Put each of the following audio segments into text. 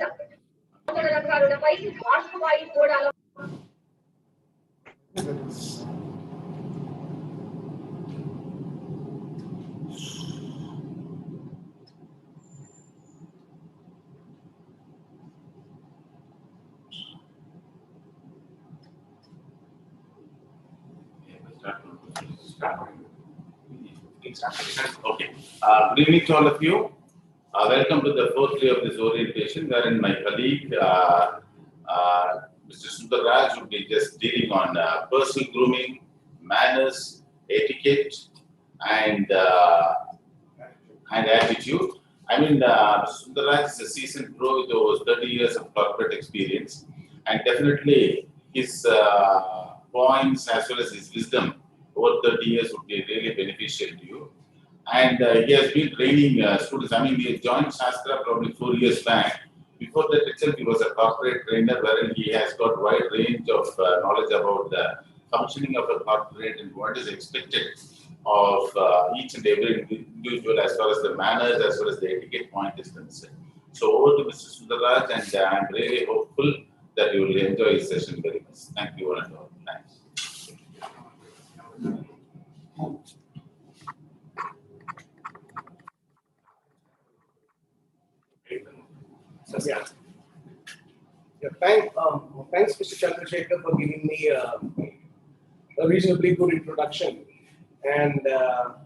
Okay. Good evening to all of you. Welcome to the fourth day of this orientation, wherein my colleague, Mr. Sundarraj, will be just dealing on personal grooming, manners, etiquette, and attitude. I mean, Sundarraj is a seasoned pro with over 30 years of corporate experience, and definitely his points as well as his wisdom over 30 years would be really beneficial to you. And he has been training students. I mean, he joined Shastra probably 4 years back. Before that itself, he was a corporate trainer wherein he has got wide range of knowledge about the functioning of a corporate and what is expected of each and every individual as far as the manners as well as the etiquette point is concerned. So over to Mr. Sundarraj, and I'm really hopeful that you will enjoy his session very much. Thank you all and all. Thanks. Yeah. Thanks, Mr. Chandrasekhar, for giving me a reasonably good introduction. And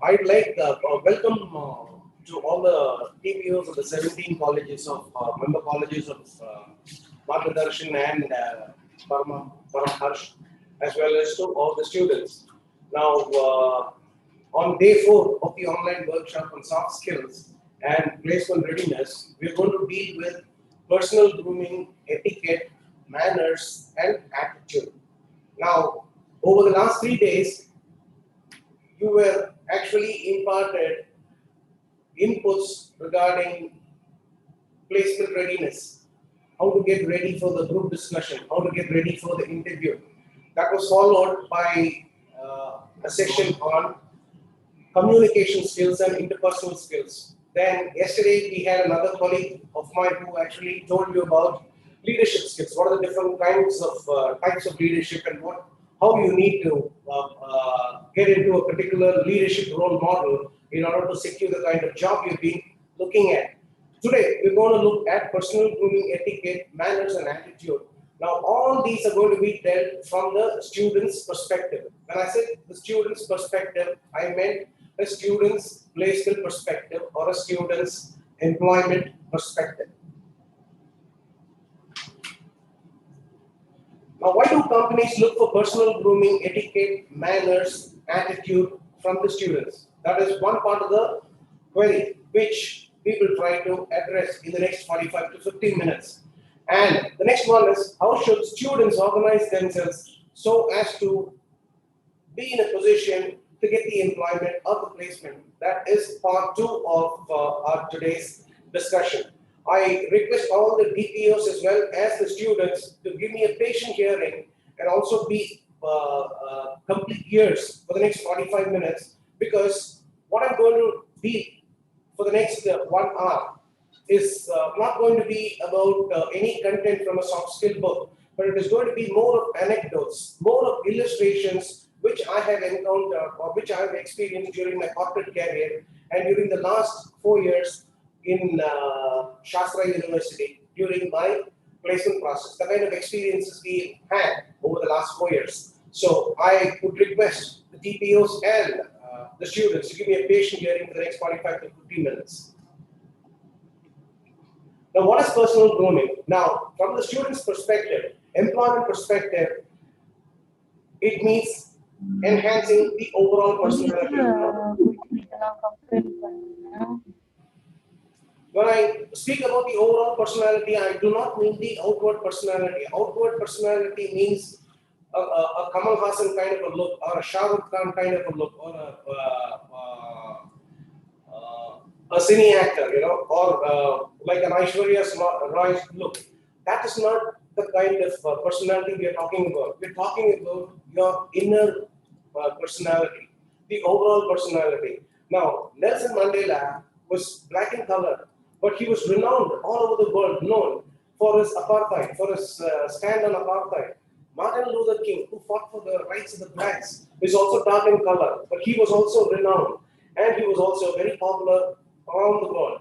I'd like welcome to all the TPOs of the 17 colleges of member colleges of Margadarshan and Paramharsh, as well as to all the students. Now, on day 4 of the online workshop on soft skills and placement readiness, we're going to deal with personal grooming, etiquette, manners, and attitude. Now, over the last 3 days, you were actually imparted inputs regarding placement readiness, how to get ready for the group discussion, how to get ready for the interview. That was followed by a session on communication skills and interpersonal skills. Then yesterday we had another colleague of mine who actually told you about leadership skills. What are the different kinds of types of leadership and how you need to get into a particular leadership role model in order to secure the kind of job you've been looking at. Today we're going to look at personal grooming, etiquette, manners, and attitude. Now all these are going to be dealt from the student's perspective. When I said the student's perspective, I meant a student's placement perspective or a student's employment perspective. Now, why do companies look for personal grooming, etiquette, manners, attitude from the students? That is one part of the query which we will try to address in the next 45 to 50 minutes. And the next one is, how should students organize themselves so as to be in a position to get the employment or the placement? That is part 2 of our today's discussion. I request all the DPOs as well as the students to give me a patient hearing and also be complete ears for the next 45 minutes, because what I'm going to be for the next 1 hour is not going to be about any content from a soft skill book, but it is going to be more of anecdotes, more of illustrations which I have encountered or which I have experienced during my corporate career and during the last 4 years in Shastra University during my placement process, the kind of experiences we had over the last 4 years. So I would request the TPOs and the students to give me a patient hearing for the next 45 to 50 minutes. Now, what is personal grooming? Now, from the student's perspective, employment perspective, it means enhancing the overall personality. When I speak about the overall personality, I do not mean the outward personality. Outward personality means a Kamal Hassan kind of a look, or a Shah Rukh Khan kind of a look, or a cine actor, or like an Aishwarya Rai look. That is not the kind of personality we are talking about. We are talking about your inner personality, the overall personality. Now, Nelson Mandela was black in color, but he was renowned all over the world, known for his apartheid, for his stand on apartheid. Martin Luther King, who fought for the rights of the blacks, is also dark in color, but he was also renowned and he was also very popular around the world.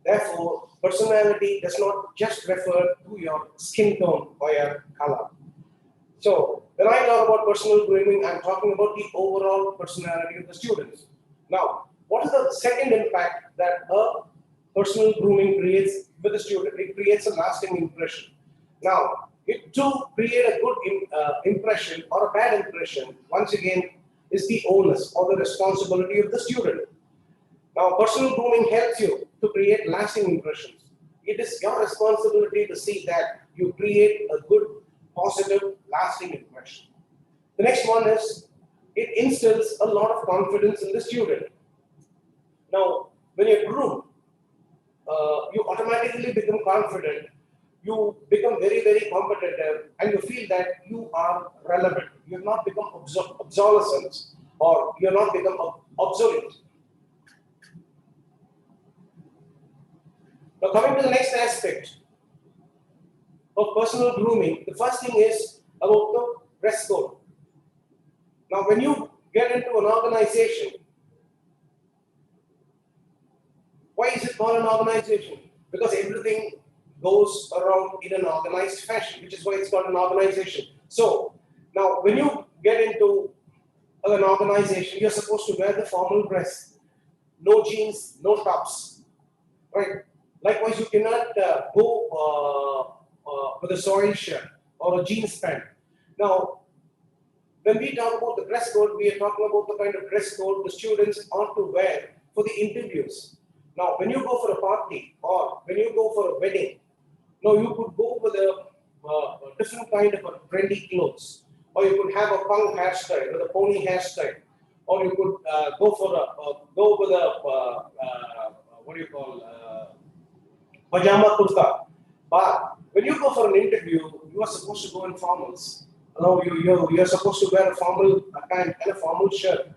Therefore, personality does not just refer to your skin tone or your color. So, when I talk about personal grooming, I'm talking about the overall personality of the students. Now, what is the second impact that a personal grooming creates with the student? It creates a lasting impression. Now, to create a good impression or a bad impression, once again, is the onus or the responsibility of the student. Now, personal grooming helps you to create lasting impressions. It is your responsibility to see that you create a good, positive, lasting impression. The next one is it instills a lot of confidence in the student. Now, when you groom, you automatically become confident, you become very, very competitive, and you feel that you are relevant. You have not become obsolescent or you have not become obsolete. Now, coming to the next aspect of personal grooming, the first thing is about the dress code. Now, when you get into an organization, why is it called an organization? Because everything goes around in an organized fashion, which is why it's called an organization. So, now when you get into an organization, you're supposed to wear the formal dress, no jeans, no tops, right? Likewise, you cannot go with a soiled shirt or a jeans pant. Now, when we talk about the dress code, we are talking about the kind of dress code the students ought to wear for the interviews. Now, when you go for a party or when you go for a wedding, now you could go with a different kind of a trendy clothes, or you could have a punk hairstyle with a pony hairstyle, or you could go with what do you call pajama kurta. But when you go for an interview, you are supposed to go in formals. Now you're supposed to wear a formal pant and a formal shirt.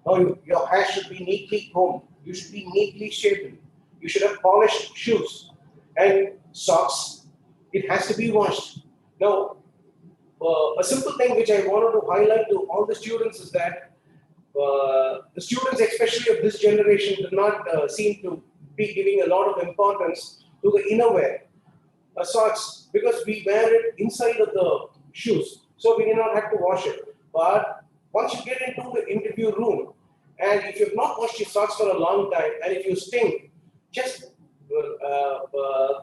Now your hair should be neatly combed. You should be neatly shaven. You should have polished shoes and socks. It has to be washed. Now, a simple thing which I wanted to highlight to all the students is that the students, especially of this generation, do not seem to be giving a lot of importance to the innerwear, socks, because we wear it inside of the shoes, so we do not have to wash it. But once you get into the interview room, and if you've not washed your socks for a long time, and if you stink, just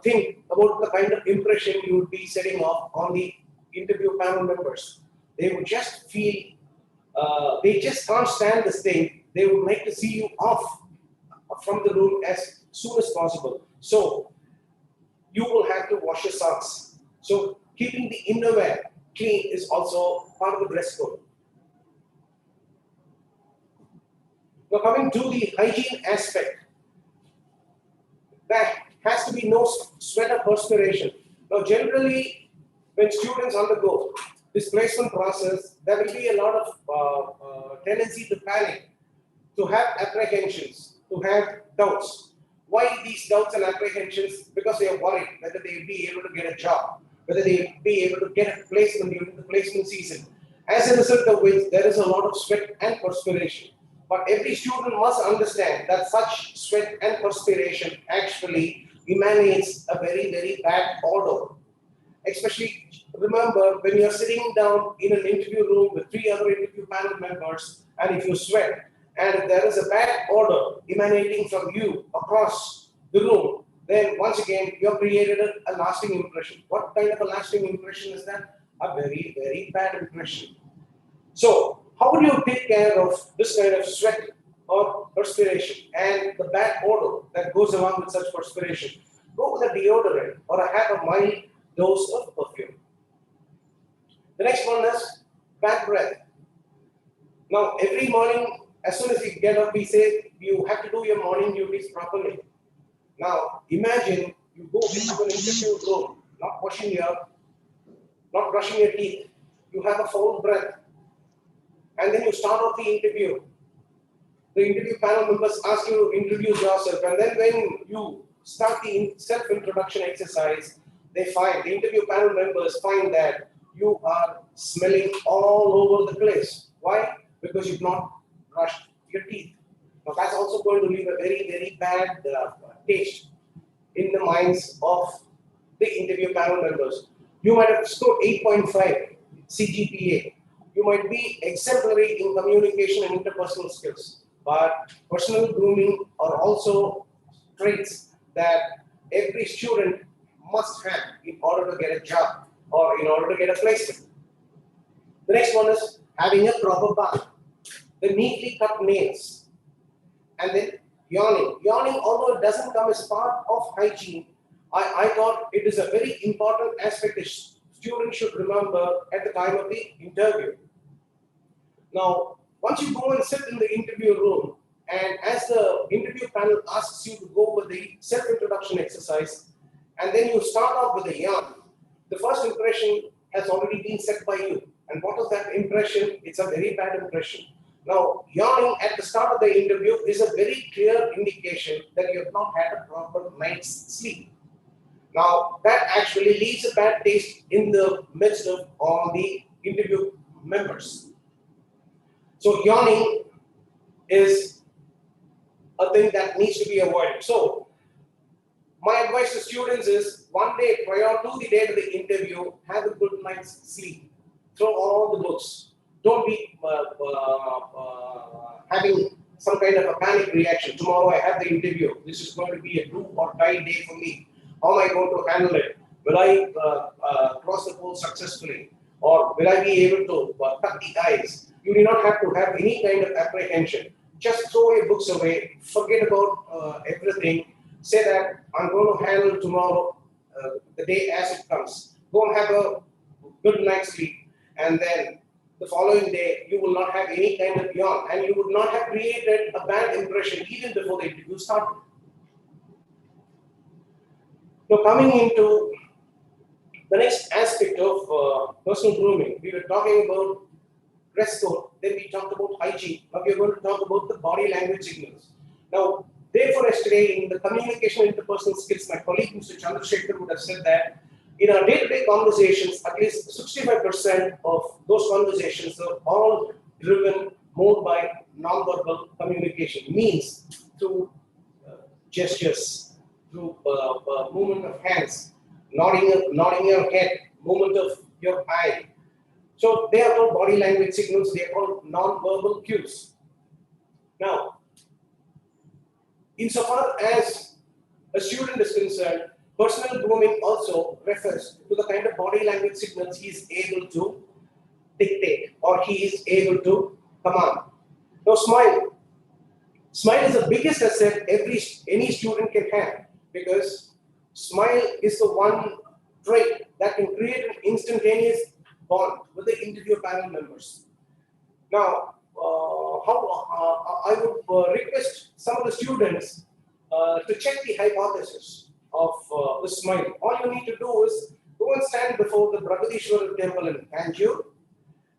think about the kind of impression you would be setting off on the interview panel members. They would just feel, they just can't stand this thing. They would like to see you off from the room as soon as possible. So you will have to wash your socks. So keeping the innerwear clean is also part of the dress code. Now coming to the hygiene aspect, there has to be no sweat or perspiration. Now generally, when students undergo this placement process, there will be a lot of tendency to panic, to have apprehensions, to have doubts. Why these doubts and apprehensions? Because they are worried whether they will be able to get a job, whether they will be able to get a placement during the placement season. As a result of which, there is a lot of sweat and perspiration. But every student must understand that such sweat and perspiration actually emanates a very, very bad odor. Especially remember when you're sitting down in an interview room with 3 other interview panel members, and if you sweat and if there is a bad odor emanating from you across the room, then once again you have created a lasting impression. What kind of a lasting impression is that? A very, very bad impression. So, how would you take care of this kind of sweat or perspiration and the bad odor that goes along with such perspiration? Go with a deodorant or have a mild dose of perfume. The next one is bad breath. Now, every morning, as soon as you get up, we say you have to do your morning duties properly. Now, imagine you go into an interview room, not brushing your teeth. You have a foul breath, and then you start off the interview. The interview panel members ask you to introduce yourself, and then when you start the self-introduction exercise, the interview panel members find that you are smelling all over the place. Why? Because you've not brushed your teeth. Now that's also going to leave a very, very bad taste in the minds of the interview panel members. You might have scored 8.5 CGPA. You might be exemplary in communication and interpersonal skills, but personal grooming are also traits that every student must have in order to get a job or in order to get a placement. The next one is having a proper bath. The neatly cut nails, and then yawning. Yawning, although it doesn't come as part of hygiene, I thought it is a very important aspect that students should remember at the time of the interview. Now, once you go and sit in the interview room, and as the interview panel asks you to go with the self-introduction exercise, and then you start off with a yarn, the first impression has already been set by you. And what is that impression? It's a very bad impression. Now, yawning at the start of the interview is a very clear indication that you have not had a proper night's sleep. Now, that actually leaves a bad taste in the midst of all the interview members. So, yawning is a thing that needs to be avoided. So, my advice to students is one day prior to the day of the interview, have a good night's sleep. Throw all the books. Don't be having some kind of a panic reaction. Tomorrow I have the interview. This is going to be a do or die day for me. How am I going to handle it? Will I cross the goal successfully? Or will I be able to cut the ice? You do not have to have any kind of apprehension. Just throw your books away. Forget about everything. Say that I'm going to handle tomorrow, the day as it comes. Go and have a good night's sleep. And then the following day, you will not have any kind of yawn. And you would not have created a bad impression even before the interview started. Now, coming into the next aspect of personal grooming, we were talking about dress code, then we talked about hygiene. Now, we are going to talk about the body language signals. Now, therefore, yesterday in the communication interpersonal skills, my colleague Mr. Chandrasekhar would have said that in our day-to-day conversations, at least 65% of those conversations are all driven more by non-verbal communication, means through gestures, through movement of hands, nodding your head, movement of your eye. So they are called body language signals, they are called non-verbal cues. Now, insofar as a student is concerned, personal grooming also refers to the kind of body language signals he is able to dictate or he is able to command. Now, smile. Smile is the biggest asset any student can have because smile is the one trait that can create an instantaneous bond with the interview panel members. Now, I would request some of the students to check the hypothesis of the smile. All you need to do is go and stand before the Margadarshan temple in Tanjore,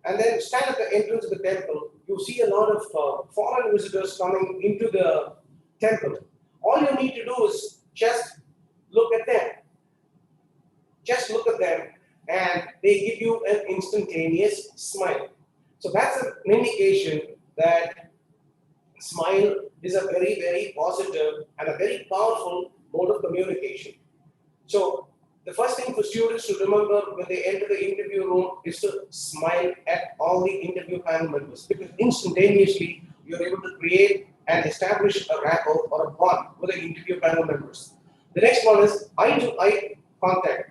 and then stand at the entrance of the temple. You see a lot of foreign visitors coming into the temple. All you need to do is just look at them. Just look at them, and they give you an instantaneous smile. So that's an indication that smile is a very, very positive and a very powerful mode of communication. So the first thing for students to remember when they enter the interview room is to smile at all the interview panel members because instantaneously you're able to create and establish a rapport or a bond with the interview panel members. The next one is eye-to-eye contact.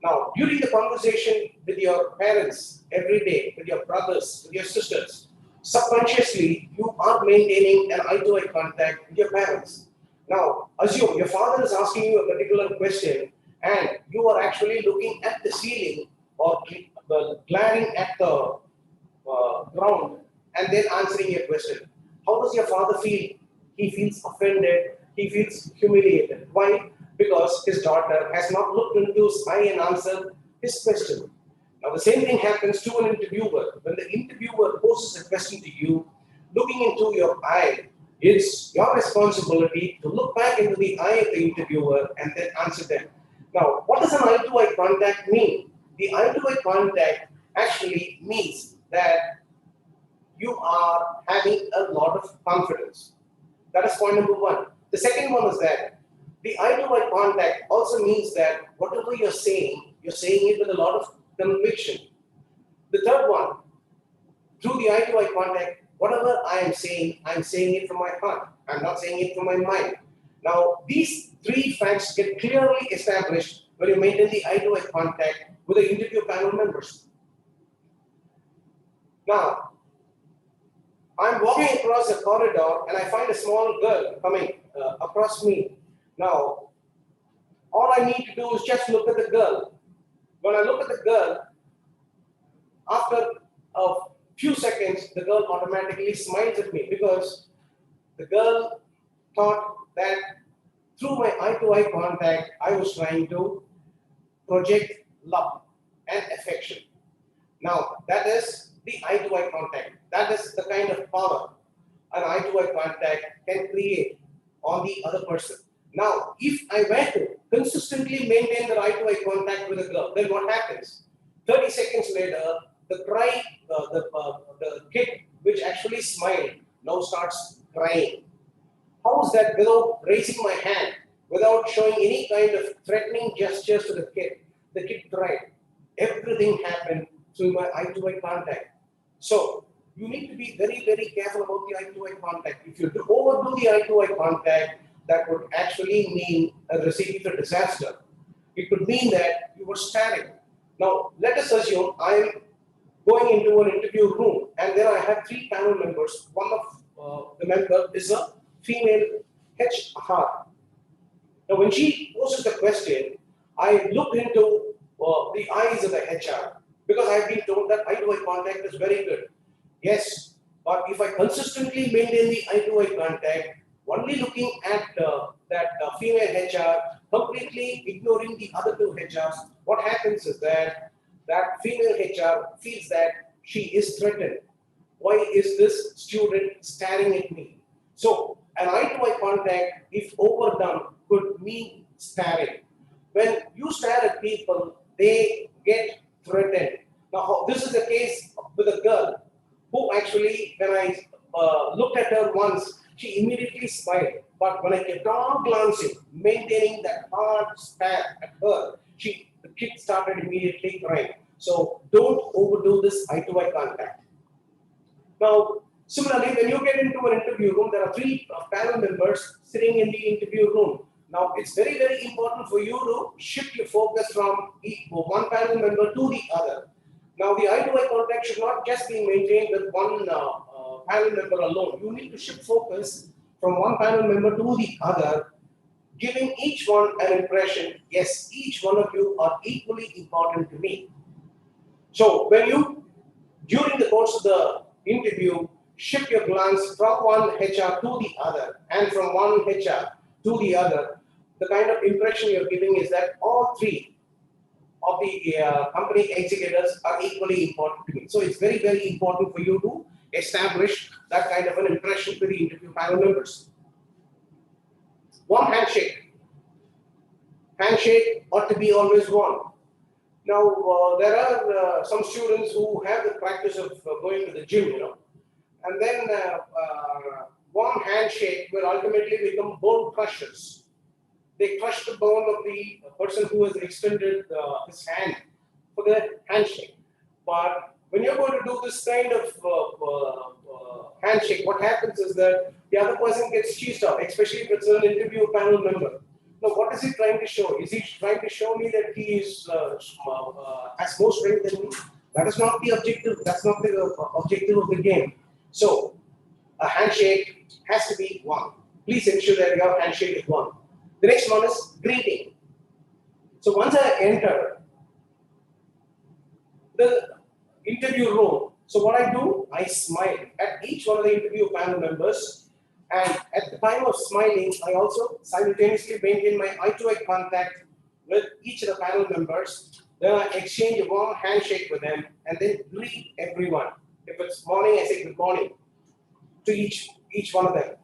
Now, during the conversation with your parents every day, with your brothers, with your sisters, subconsciously you are maintaining an eye-to-eye contact with your parents. Now, assume your father is asking you a particular question and you are actually looking at the ceiling or glaring at the ground and then answering your question. How does your father feel? He feels offended. He feels humiliated. Why? Because his daughter has not looked into his eye and answered his question. Now, the same thing happens to an interviewer. When the interviewer poses a question to you, looking into your eye, it's your responsibility to look back into the eye of the interviewer and then answer them. Now, what does an eye to eye contact mean? The eye to eye contact actually means that you are having a lot of confidence. That is point number one. The second one is that the eye to eye contact also means that whatever you're saying it with a lot of conviction. The third one, through the eye to eye contact, whatever I'm saying it from my heart. I'm not saying it from my mind. Now, these three facts get clearly established when you maintain the eye to eye contact with the interview panel members. Now, I'm walking across a corridor and I find a small girl coming across me. Now, all I need to do is just look at the girl. When I look at the girl, after a few seconds, the girl automatically smiles at me because the girl thought that through my eye-to-eye contact, I was trying to project love and affection. Now, that is the eye-to-eye contact. That is the kind of power an eye-to-eye contact can create on the other person. Now, if I were to consistently maintain the eye-to-eye contact with a girl, then what happens? 30 seconds later, the kid which actually smiled now starts crying. How is that without raising my hand, without showing any kind of threatening gestures to the kid? The kid cried. Everything happened through my eye-to-eye contact. So you need to be very, very careful about the eye-to-eye contact. If you overdo the eye-to-eye contact, that would actually mean a recipe for disaster. It could mean that you were staring. Now, let us assume I'm going into an interview room and there I have three panel members. One of the member is a female HR. Now, when she poses the question, I look into the eyes of the HR because I've been told that eye-to-eye contact is very good. Yes, but if I consistently maintain the eye-to-eye contact, only looking at that female HR, completely ignoring the other two HRs, what happens is that that female HR feels that she is threatened. Why is this student staring at me? So, an eye-to-eye contact, if overdone, could mean staring. When you stare at people, they get threatened. Now, this is the case with a girl who actually, when I looked at her once, she immediately smiled. But when I kept on glancing, maintaining that hard stare at her, the kid started immediately crying. So don't overdo this eye-to-eye contact. Now, similarly, when you get into an interview room, there are three panel members sitting in the interview room. Now, it's very, very important for you to shift your focus from one panel member to the other. Now, the eye-to-eye contact should not just be maintained with one panel member alone. You need to shift focus from one panel member to the other, giving each one an impression, yes, each one of you are equally important to me. So, when you, during the course of the interview, shift your glance from one HR to the other and from one HR to the other, the kind of impression you're giving is that all three of the company executives are equally important to me. So it's very, very important for you to establish that kind of an impression to the interview panel members. One handshake. Handshake ought to be always one. Now, there are some students who have the practice of going to the gym, and then one handshake will ultimately become bone crushers. They crush the bone of the person who has extended his hand for the handshake. But when you're going to do this kind of handshake, what happens is that the other person gets cheesed off, especially if it's an interview panel member. Now, what is he trying to show? Is he trying to show me that he is has more strength than me? That is not the objective. That's not the objective of the game. So, a handshake has to be one. Please ensure that your handshake is one. The next one is greeting. So once I enter the interview room, so what I do, I smile at each one of the interview panel members, and at the time of smiling, I also simultaneously maintain my eye-to-eye contact with each of the panel members. Then I exchange a warm handshake with them, and then greet everyone. If it's morning, I say good morning to each one of them.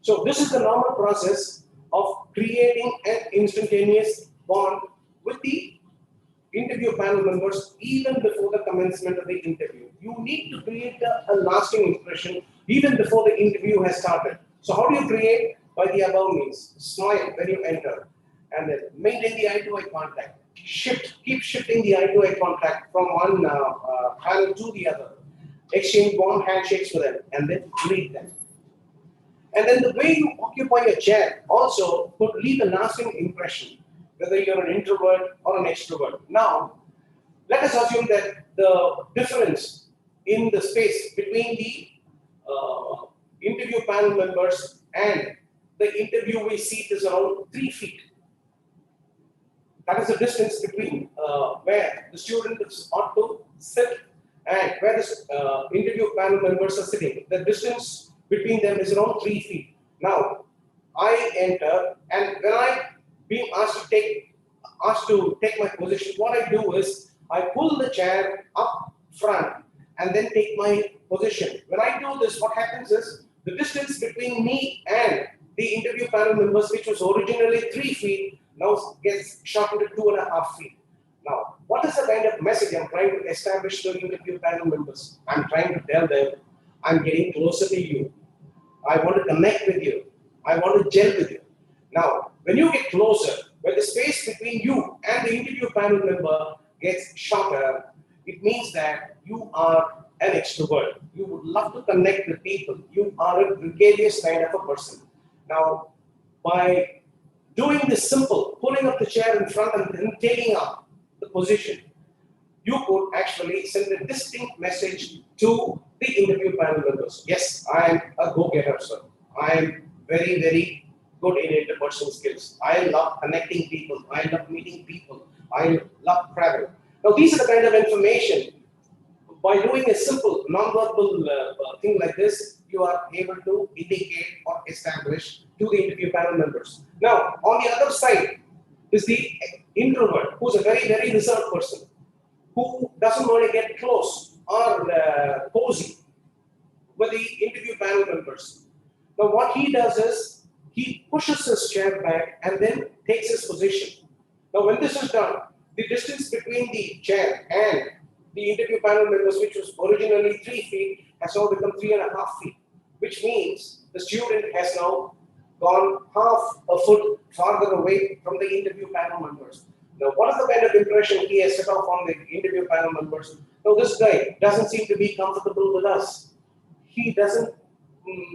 So this is the normal process of creating an instantaneous bond with the interview panel members even before the commencement of the interview. You need to create a lasting impression even before the interview has started. So how do you create? By the above means. Smile when you enter and then maintain the eye-to-eye contact. Keep shifting the eye-to-eye contact from one panel to the other. Exchange warm handshakes with them and then greet them. And then the way you occupy a chair also could leave a lasting impression, whether you're an introvert or an extrovert. Now, let us assume that the difference in the space between the interview panel members and the interviewee seat is around 3 feet. That is the distance between where the student ought to sit and where the interview panel members are sitting. The distance between them is around 3 feet. Now, I enter, and when I being asked to take my position, what I do is I pull the chair up front and then take my position. When I do this, what happens is the distance between me and the interview panel members, which was originally 3 feet, now gets shortened to 2.5 feet. Now, what is the kind of message I'm trying to establish to interview panel members? I'm trying to tell them, I'm getting closer to you. I want to connect with you. I want to gel with you. Now, when you get closer, when the space between you and the interview panel member gets shorter, it means that you are an extrovert. You would love to connect with people. You are a gregarious kind of a person. Now, by doing this simple, pulling up the chair in front and then taking up the position, you could actually send a distinct message to the interview panel members. Yes, I am a go-getter, sir. I am very, very good in interpersonal skills. I love connecting people. I love meeting people. I love travel. Now, these are the kind of information. By doing a simple non-verbal thing like this, you are able to indicate or establish to the interview panel members. Now, on the other side is the introvert, who's a very, very reserved person, who doesn't want to get close or cozy with the interview panel members. Now, what he does is he pushes his chair back and then takes his position. Now, when this is done, the distance between the chair and the interview panel members, which was originally 3 feet, has now become 3.5 feet, which means the student has now gone half a foot farther away from the interview panel members. Now, what is the kind of impression he has set off on the interview panel members? Now, this guy doesn't seem to be comfortable with us. He doesn't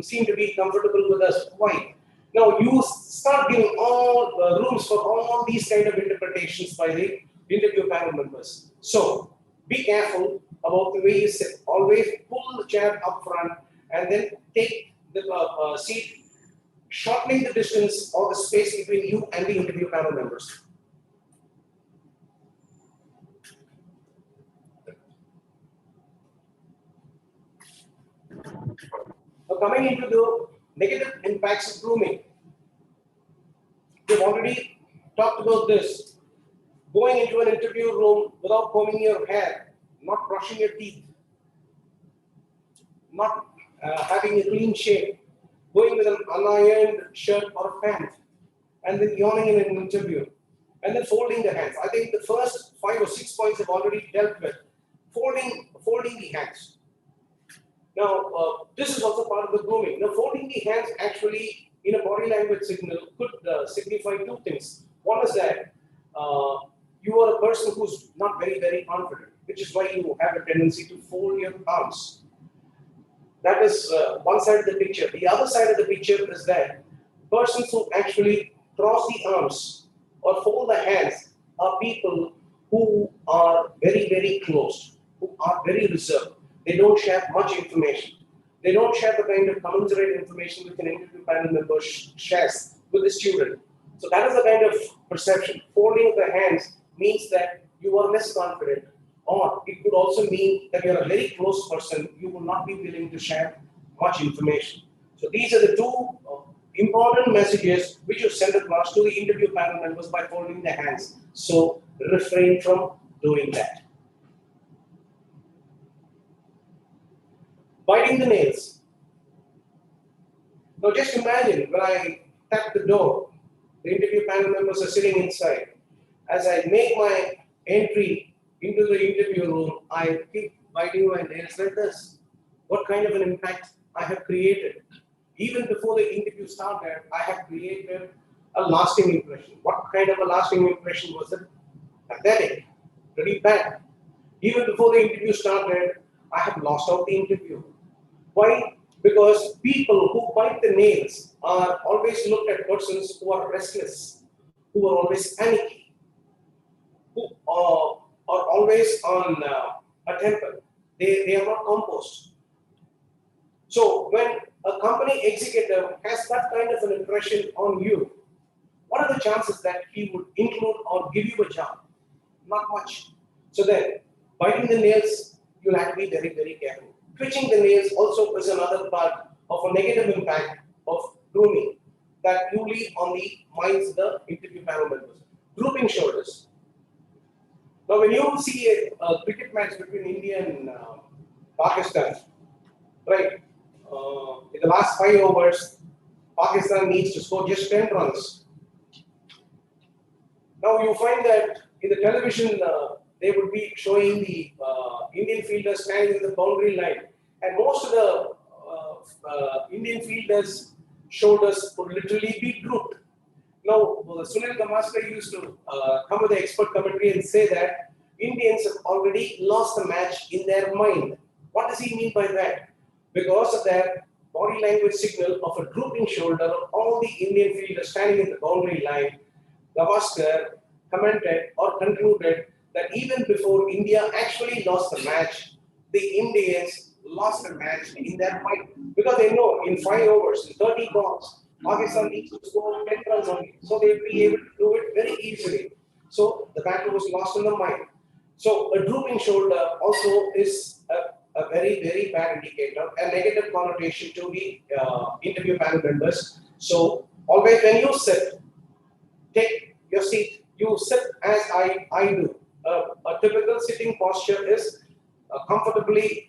seem to be comfortable with us. Why? Now, you start giving all rooms for all these kind of interpretations by the interview panel members. So, be careful about the way you sit. Always pull the chair up front and then take the seat, shortening the distance or the space between you and the interview panel members. Now, coming into the negative impacts of grooming. We've already talked about this. Going into an interview room without combing your hair, not brushing your teeth, not having a clean shave, going with an unironed shirt or pant, and then yawning in an interview, and then folding the hands. I think the first 5 or 6 points I've already dealt with. Folding the hands. Now, this is also part of the grooming. Now, folding the hands actually, in a body language signal, could signify 2 things. One is that you are a person who's not very, very confident, which is why you have a tendency to fold your arms. That is one side of the picture. The other side of the picture is that persons who actually cross the arms or fold the hands are people who are very, very close, who are very reserved. They don't share much information. They don't share the kind of commensurate information which an interview panel member shares with the student. So that is the kind of perception. Folding of the hands means that you are less confident, or it could also mean that you're a very close person. You will not be willing to share much information. So these are the 2 important messages which you send across to the interview panel members by folding their hands. So refrain from doing that. Biting the nails. Now just imagine when I tap the door, the interview panel members are sitting inside. As I make my entry into the interview room, I keep biting my nails like this. What kind of an impact I have created? Even before the interview started, I have created a lasting impression. What kind of a lasting impression was it? Pathetic, pretty bad. Even before the interview started, I have lost out the interview. Why? Because people who bite the nails are always looked at persons who are restless, who are always panicky, who are always on a temper. They are not composed. So when a company executive has that kind of an impression on you, what are the chances that he would include or give you a job? Not much. So then, biting the nails, you'll have to be very, very careful. Twitching the nails also is another part of a negative impact of grooming that you leave on the minds of the interview panel members. Drooping shoulders. Now, when you see a cricket match between India and Pakistan, right? In the last 5 overs, Pakistan needs to score just 10 runs. Now you find that in the television, they would be showing the Indian fielders standing in the boundary line, and most of the Indian fielders' shoulders would literally be drooped. Now, Sunil Gavaskar used to come with the expert commentary and say that Indians have already lost the match in their mind. What does he mean by that? Because of that body language signal of a drooping shoulder of all the Indian fielders standing in the boundary line, Gavaskar commented or concluded that even before India actually lost the match, the Indians lost the match in their mind because they know in 5 overs, in 30 balls, Pakistan needs to score 10 runs only. So they'll be able to do it very easily. So the battle was lost in the mind. So a drooping shoulder also is a very, very bad indicator, a negative connotation to the interview panel members. So always when you sit, take your seat. You sit as I do. A typical sitting posture is comfortably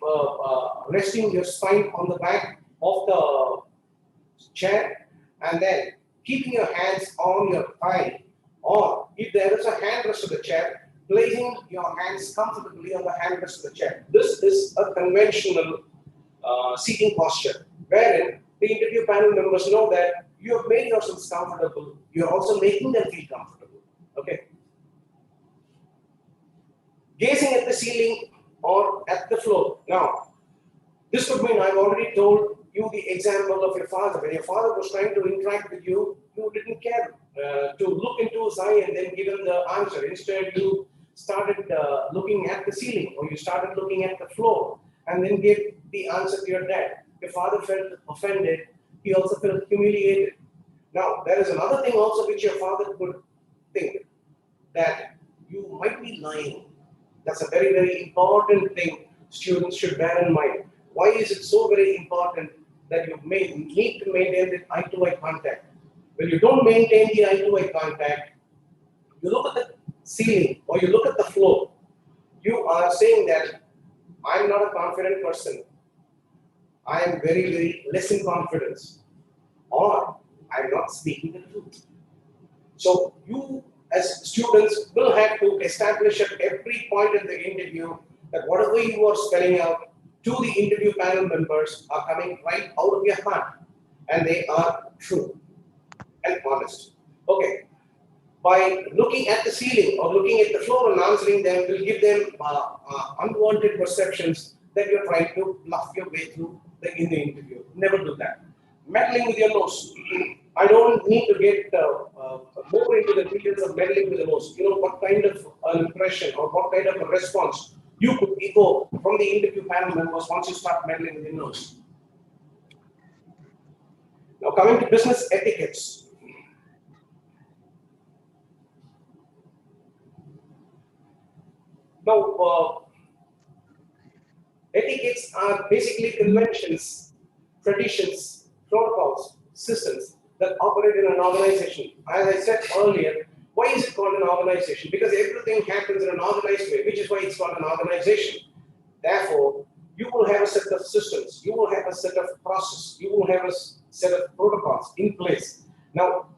resting your spine on the back of the chair and then keeping your hands on your thigh, or if there is a handrest of the chair, placing your hands comfortably on the handrest of the chair. This is a conventional seating posture, wherein the interview panel members know that you have made yourselves comfortable, you're also making them feel comfortable. Okay. Gazing at the ceiling or at the floor. Now, this could mean I've already told you the example of your father. When your father was trying to interact with you, you didn't care to look into his eye and then give him the answer. Instead, you started looking at the ceiling or you started looking at the floor and then gave the answer to your dad. Your father felt offended. He also felt humiliated. Now, there is another thing also which your father could think, that you might be lying. That's a very, very important thing students should bear in mind. Why is it so very important that you need to maintain the eye-to-eye contact? When you don't maintain the eye-to-eye contact, you look at the ceiling or you look at the floor, you are saying that I'm not a confident person. I am very, very less in confidence, or I'm not speaking the truth. So you as students will have to establish at every point in the interview that whatever you are spelling out to the interview panel members are coming right out of your heart and they are true and honest. Okay. By looking at the ceiling or looking at the floor and answering them will give them unwanted perceptions that you're trying to bluff your way through in the interview. Never do that. Meddling with your nose. I don't need to get more into the details of meddling with the nose. You know what kind of an impression or what kind of a response you could evoke from the interview panel members once you start meddling with your nose. Now coming to business etiquettes. Now, etiquettes are basically conventions, traditions, protocols, systems that operate in an organization. As I said earlier, why is it called an organization? Because everything happens in an organized way, which is why it's called an organization. Therefore, you will have a set of systems, you will have a set of process, you will have a set of protocols in place. Now,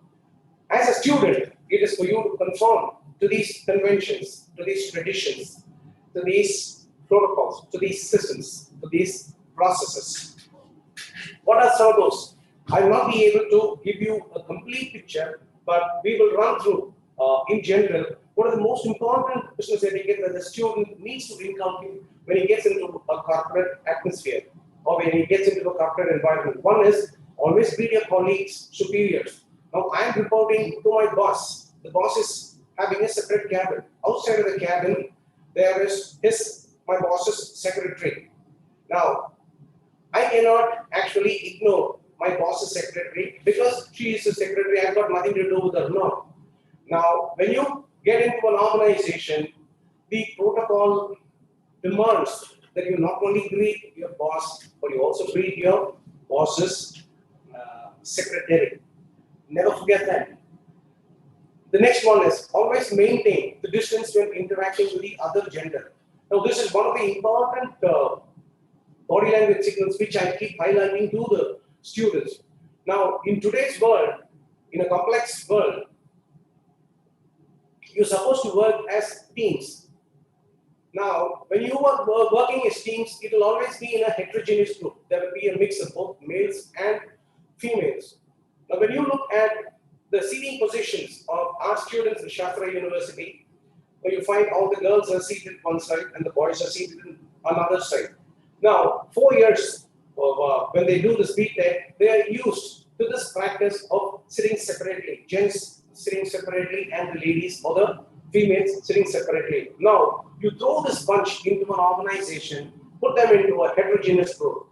as a student, it is for you to conform to these conventions, to these traditions, to these protocols, to these systems, to these processes. What are some of those? I will not be able to give you a complete picture, but we will run through in general what are the most important business etiquette that the student needs to encounter when he gets into a corporate atmosphere or when he gets into a corporate environment. One is always greet your colleagues, superiors. Now I am reporting to my boss. The boss is having a separate cabin. Outside of the cabin, there is my boss's secretary. Now I cannot actually ignore my boss's secretary because she is a secretary. I've got nothing to do with her. No. Now, when you get into an organization, the protocol demands that you not only greet your boss, but you also greet your boss's secretary. Never forget that. The next one is always maintain the distance when interacting with the other gender. Now, this is one of the important body language signals which I keep highlighting to the students. Now, in today's world, in a complex world, you're supposed to work as teams. Now, when you are working as teams, it will always be in a heterogeneous group. There will be a mix of both males and females. Now, when you look at the seating positions of our students in Shastra University, where you find all the girls are seated one side and the boys are seated on another side. Now, 4 years when they do this BTech, they are used to this practice of sitting separately, gents sitting separately and the ladies or the females sitting separately. Now, you throw this bunch into an organization, put them into a heterogeneous group.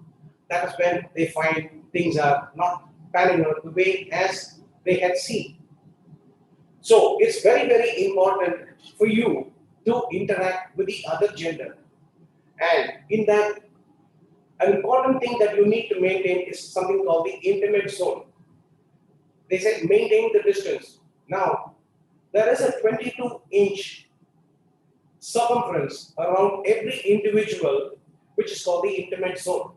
That is when they find things are not panning out the way as they had seen. So, it's very, very important for you to interact with the other gender. And in that, an important thing that you need to maintain is something called the intimate zone. They said maintain the distance. Now, there is a 22-inch circumference around every individual, which is called the intimate zone.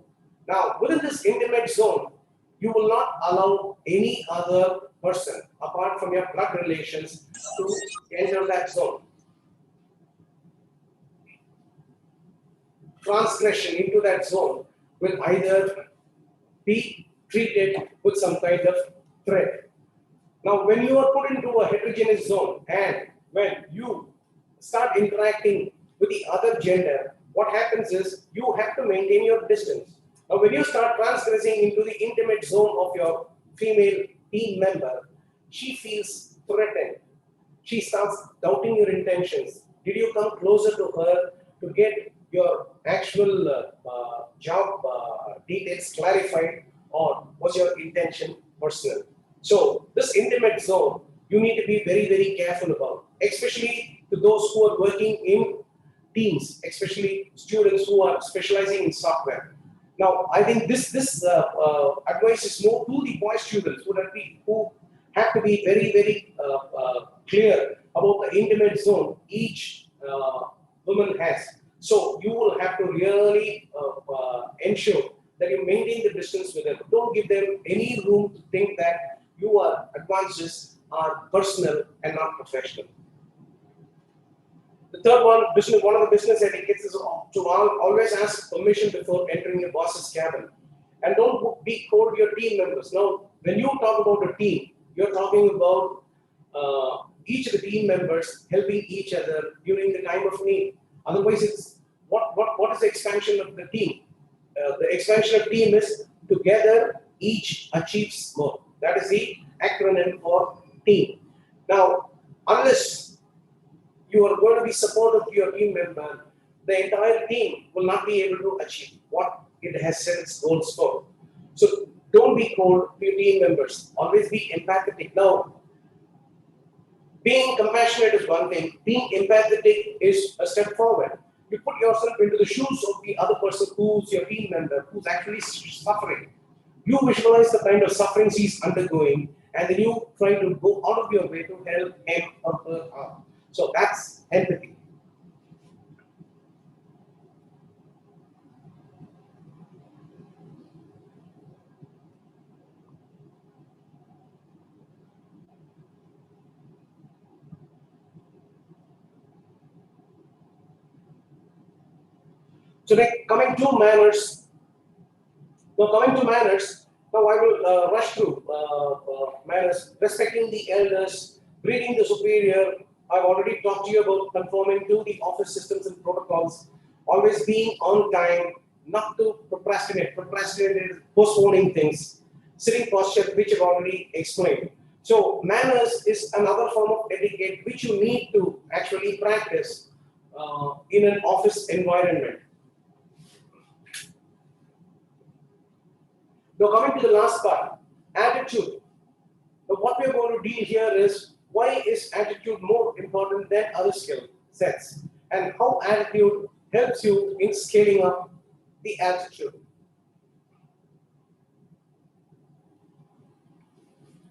Now, within this intimate zone, you will not allow any other person apart from your blood relations to enter that zone. Transgression into that zone will either be treated with some kind of threat. Now, when you are put into a heterogeneous zone and when you start interacting with the other gender, what happens is you have to maintain your distance. Now, when you start transgressing into the intimate zone of your female team member, she feels threatened. She starts doubting your intentions. Did you come closer to her to get your actual job details clarified, or was your intention personal? So, this intimate zone, you need to be very, very careful about, especially to those who are working in teams, especially students who are specializing in software. Now, I think this advice is more to the boy students who have to be very, very clear about the intimate zone each woman has. So you will have to really ensure that you maintain the distance with them. Don't give them any room to think that your advances are personal and not professional. The third one of the business etiquettes is to always ask permission before entering your boss's cabin. And don't be cold to your team members. Now, when you talk about a team, you're talking about each of the team members helping each other during the time of need. Otherwise, it's what is the expansion of the team? The expansion of team is together each achieves more. That is the acronym for team. Now, unless you are going to be supportive to your team member, the entire team will not be able to achieve what it has set its goals for. So don't be cold to your team members. Always be empathetic. Now, being compassionate is one thing. Being empathetic is a step forward. You put yourself into the shoes of the other person who's your team member, who's actually suffering. You visualize the kind of sufferings he's undergoing, and then you try to go out of your way to help him or her out. So that's empathy. So next, coming to manners, now I will rush through manners, respecting the elders, greeting the superior. I've already talked to you about conforming to the office systems and protocols, always being on time, not to procrastinate. Procrastinate is postponing things, sitting posture, which I've already explained. So manners is another form of etiquette which you need to actually practice in an office environment. Now coming to the last part, attitude. Now what we are going to deal here is why is attitude more important than other skill sets, and how attitude helps you in scaling up the attitude.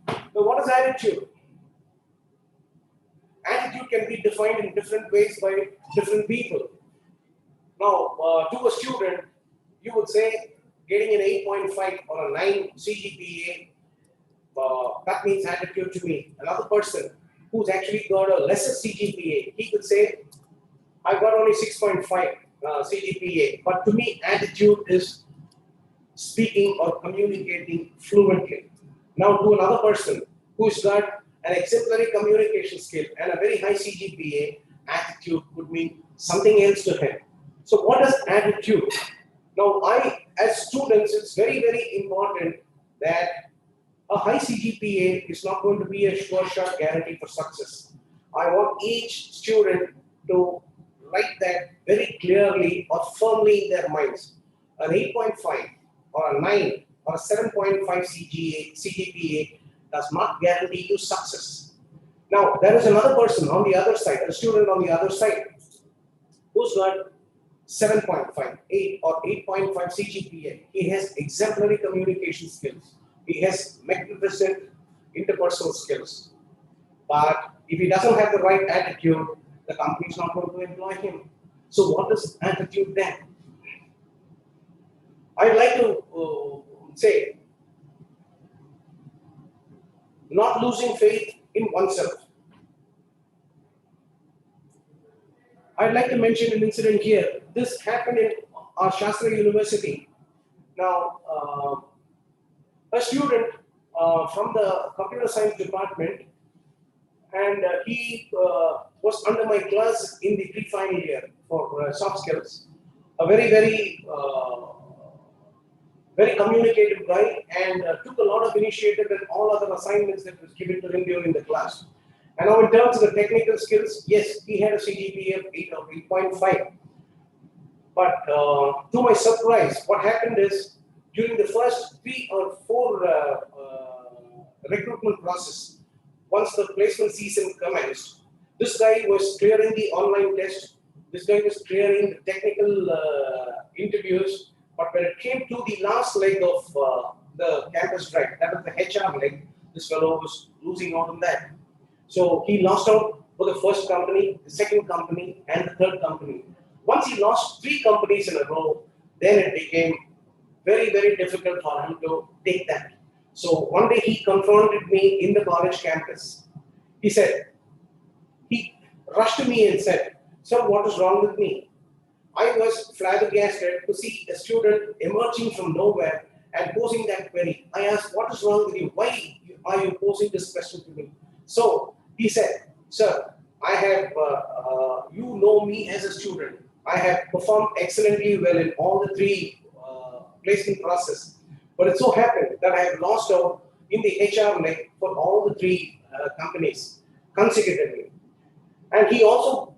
Now what is attitude? Attitude can be defined in different ways by different people. Now, to a student, you would say getting an 8.5 or a 9 CGPA, that means attitude to me. Another person who's actually got a lesser CGPA, he could say, I got only 6.5 CGPA, but to me, attitude is speaking or communicating fluently. Now, to another person who's got an exemplary communication skill and a very high CGPA, attitude could mean something else to him. So, what is attitude? Now, as students, it's very, very important that a high CGPA is not going to be a sure shot guarantee for success. I want each student to write that very clearly or firmly in their minds. An 8.5 or a 9 or a 7.5 CGPA does not guarantee you success. Now, there is another person on the other side, a student on the other side, who's got 7.5, 8 or 8.5 CGPA. He has exemplary communication skills. He has magnificent interpersonal skills. But if he doesn't have the right attitude, the company is not going to employ him. So what is attitude then? I'd like to say, not losing faith in oneself. I'd like to mention an incident here. This happened in our Shastra University. Now, a student from the computer science department, and he was under my class in the pre-final year for soft skills. A very communicative guy, and took a lot of initiative in all other assignments that was given to him during the class. And now in terms of the technical skills, yes, he had a CGPA of 8 or 8.5. But to my surprise, what happened is during the first 3 or 4 recruitment process, once the placement season commenced, this guy was clearing the online test, this guy was clearing the technical interviews, but when it came to the last leg of the campus drive, that was the HR leg, this fellow was losing out on that. So he lost out for the first company, the second company, and the third company. Once he lost 3 companies in a row, then it became very, very difficult for him to take that. So one day he confronted me in the college campus. He rushed to me and said, "Sir, what is wrong with me?" I was flabbergasted to see a student emerging from nowhere and posing that query. I asked, "What is wrong with you? Why are you posing this question to me?" So he said, "Sir, I have, you know me as a student. I have performed excellently well in all the 3 placement process. But it so happened that I have lost out in the HR leg for all the 3 companies consecutively." And he also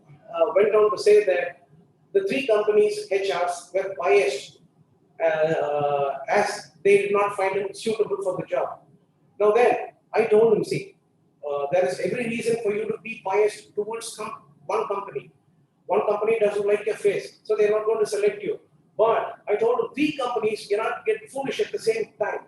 went on to say that the 3 companies' HRs were biased as they did not find him suitable for the job. Now then, I told him, see, there is every reason for you to be biased towards one company. One company doesn't like your face, so they're not going to select you. But I told him 3 companies cannot get foolish at the same time.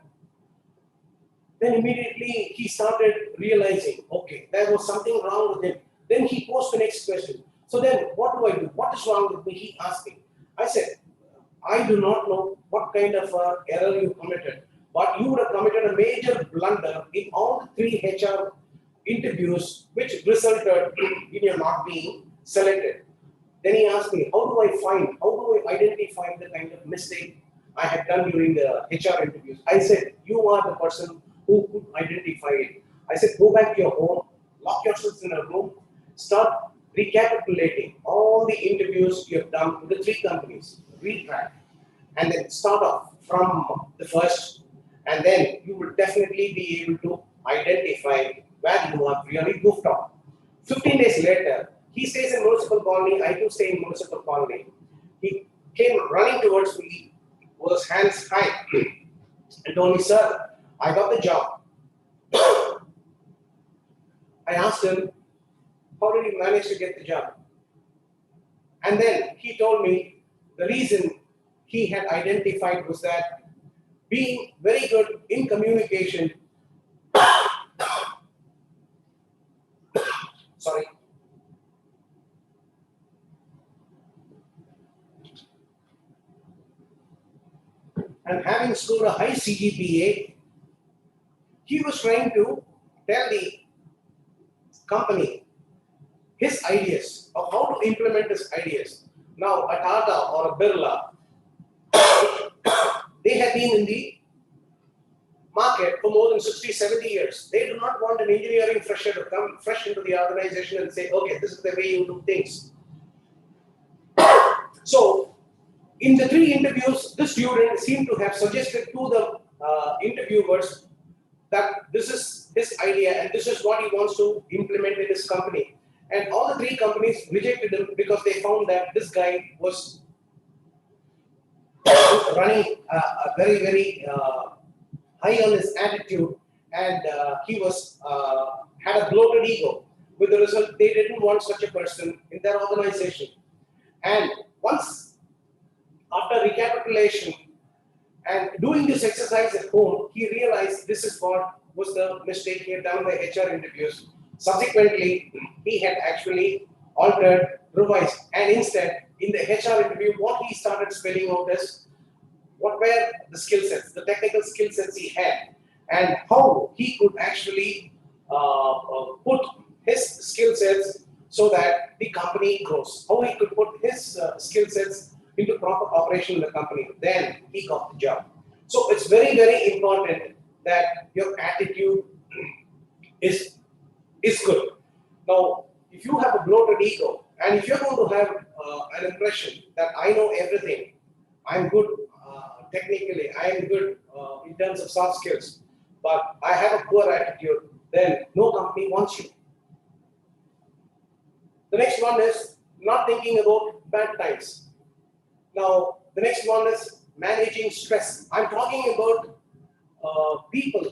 Then immediately he started realizing, okay, there was something wrong with him. Then he posed the next question. So then what do I do? What is wrong with me? He asked me. I said, I do not know what kind of error you committed, but you would have committed a major blunder in all the 3 HR interviews, which resulted in your not being selected. Then he asked me, how do I identify the kind of mistake I had done during the HR interviews? I said, you are the person who could identify it. I said, go back to your home, lock yourselves in a room, start recapitulating all the interviews you have done with the three companies, retrack, and then start off from the first, and then you will definitely be able to identify where you are really goofed on. 15 days later, he stays in municipal colony, I too stay in municipal colony. He came running towards me, was hands high, and told me, sir, I got the job. I asked him, how did you manage to get the job? And then he told me the reason he had identified was that being very good in communication, sorry, and having scored a high CGPA, he was trying to tell the company his ideas of how to implement his ideas. Now, a Tata or a Birla, they have been in the market for more than 60, 70 years. They do not want an engineering fresher to come fresh into the organization and say, okay, this is the way you do things. So, in the three interviews, this student seemed to have suggested to the interviewers that this is his idea and this is what he wants to implement in his company. And all the three companies rejected him because they found that this guy was running very, very high on his attitude, and he was had a bloated ego. With the result, they didn't want such a person in their organization. And once, after recapitulation and doing this exercise at home, he realized this is what was the mistake he had done in the HR interviews. Subsequently, he had actually altered, revised, and instead, in the HR interview, what he started spelling out is what were the skill sets, the technical skill sets he had, and how he could actually put his skill sets so that the company grows, how he could put his skill sets into proper operation in the company. Then he got the job. So it's very, very important that your attitude is good. Now, if you have a bloated ego, and if you're going to have an impression that I know everything, I'm good technically, I am good in terms of soft skills, but I have a poor attitude, then no company wants you. The next one is not thinking about bad times. Now, the next one is managing stress. I'm talking about people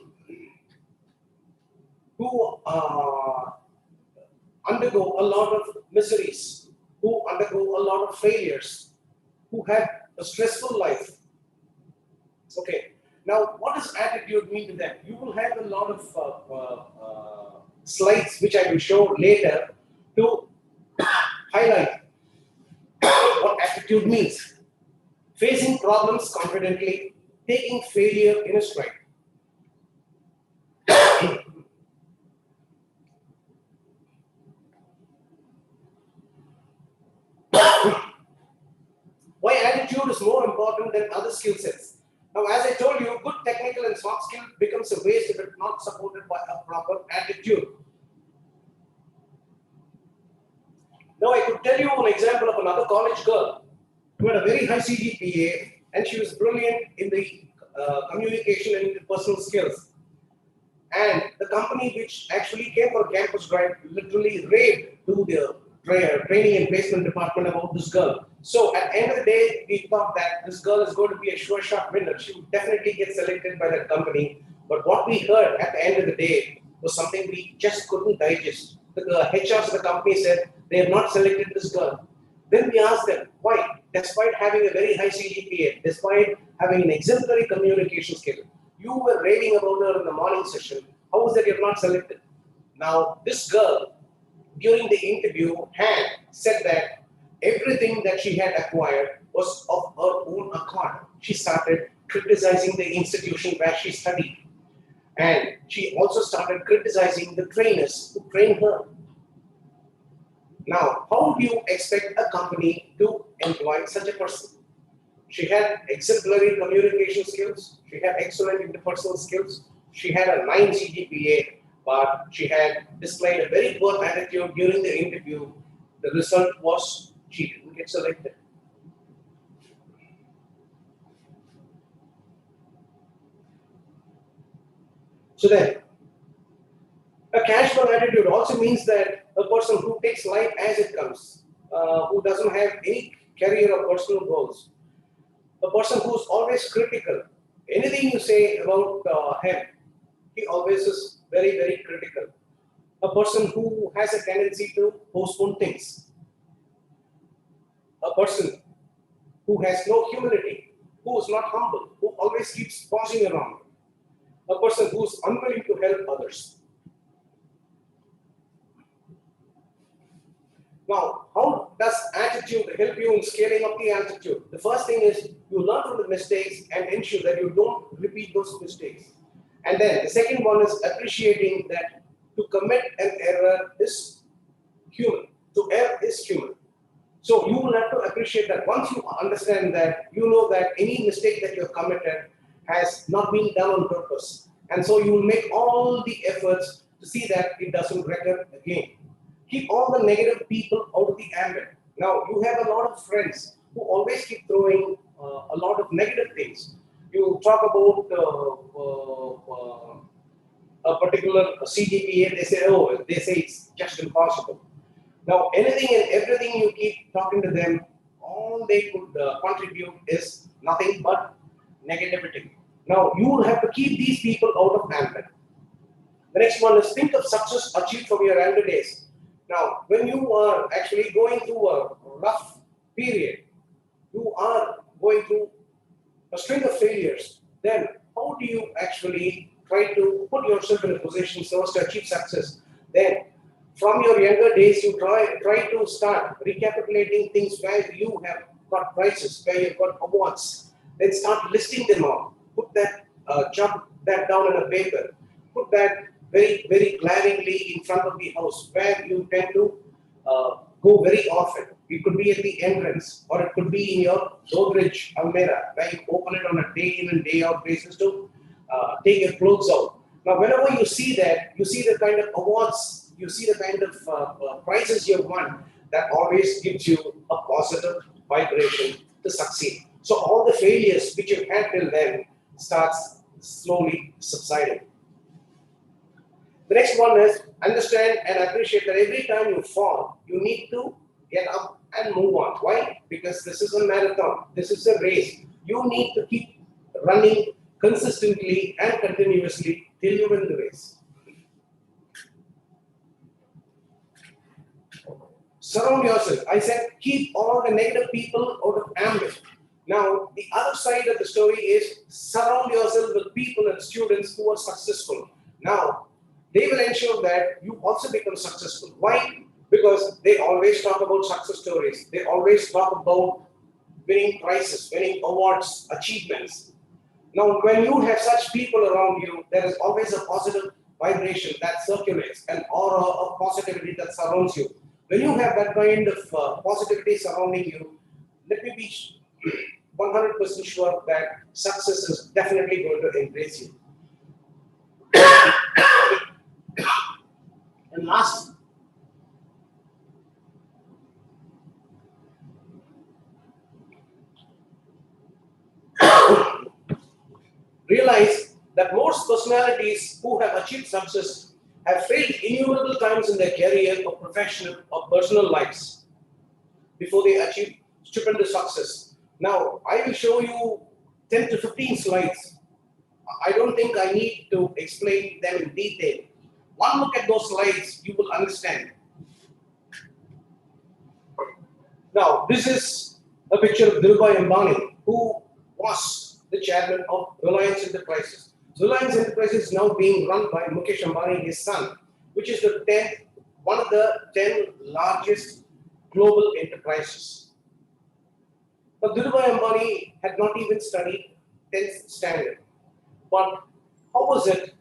who undergo a lot of miseries, who undergo a lot of failures, who have a stressful life. Okay. Now, what does attitude mean to them? You will have a lot of slides which I will show later to highlight what attitude means. Facing problems confidently, taking failure in a stride. Why attitude is more important than other skill sets. Now, as I told you, good technical and soft skill becomes a waste if it's not supported by a proper attitude. Now, I could tell you an example of another college girl who had a very high CGPA and she was brilliant in the communication and personal skills. And the company which actually came for campus drive literally raved to the training and placement department about this girl. So at the end of the day, we thought that this girl is going to be a sure shot winner. She would definitely get selected by that company. But what we heard at the end of the day was something we just couldn't digest. The HRs of the company said they have not selected this girl. Then we asked them, why? Despite having a very high CGPA, despite having an exemplary communication skill, you were raving about her in the morning session. How is that you're not selected? Now, this girl, during the interview, had said that everything that she had acquired was of her own accord. She started criticizing the institution where she studied. And she also started criticizing the trainers who trained her. Now, how do you expect a company to employ such a person? She had exemplary communication skills. She had excellent interpersonal skills. She had a 9 CGPA, but she had displayed a very poor attitude during the interview. The result was she didn't get selected. So then, a casual attitude also means that a person who takes life as it comes, who doesn't have any career or personal goals, a person who's always critical. Anything you say about him, he always is very, very critical. A person who has a tendency to postpone things, a person who has no humility, who is not humble, who always keeps pausing around, a person who's unwilling to help others. Now, how does attitude help you in scaling up the altitude? The first thing is you learn from the mistakes and ensure that you don't repeat those mistakes. And then the second one is appreciating that to commit an error is human. To err is human. So you will have to appreciate that once you understand that, you know that any mistake that you have committed has not been done on purpose. And so you will make all the efforts to see that it doesn't recur again. Keep all the negative people out of the ambit. Now, you have a lot of friends who always keep throwing a lot of negative things. You talk about a particular CGPA, they say it's just impossible. Now, anything and everything you keep talking to them, all they could contribute is nothing but negativity. Now, you will have to keep these people out of ambit. The next one is think of success achieved from your elder days. Now, when you are actually going through a rough period, you are going through a string of failures, then how do you actually try to put yourself in a position so as to achieve success? Then, from your younger days, you try to start recapitulating things where you have got prizes, where you've got awards. Then start listing them out. Put that, jot that down in a paper. Put that very, very glaringly in front of the house where you tend to go very often. It could be at the entrance, or it could be in your Godrej Almera, where you open it on a day in and day out basis to take your clothes out. Now, whenever you see that, you see the kind of awards, you see the kind of prizes you've won, that always gives you a positive vibration to succeed. So all the failures which you had till then starts slowly subsiding. The next one is understand and appreciate that every time you fall, you need to get up and move on. Why? Because this is a marathon. This is a race. You need to keep running consistently and continuously till you win the race. Surround yourself. I said keep all the negative people out of ambit. Now, the other side of the story is surround yourself with people and students who are successful. Now, they will ensure that you also become successful. Why? Because they always talk about success stories. They always talk about winning prizes, winning awards, achievements. Now, when you have such people around you, there is always a positive vibration that circulates, an aura of positivity that surrounds you. When you have that kind of positivity surrounding you, let me be 100% sure that success is definitely going to embrace you. And last, realize that most personalities who have achieved success have failed innumerable times in their career or professional or personal lives before they achieve stupendous success. Now, I will show you 10 to 15 slides. I don't think I need to explain them in detail. One look at those slides, you will understand. Now, this is a picture of Dhirubhai Ambani, who was the chairman of Reliance Enterprises. Reliance Enterprises is now being run by Mukesh Ambani, his son, which is one of the 10 largest global enterprises. Now, Dhirubhai Ambani had not even studied 10th standard. But how was it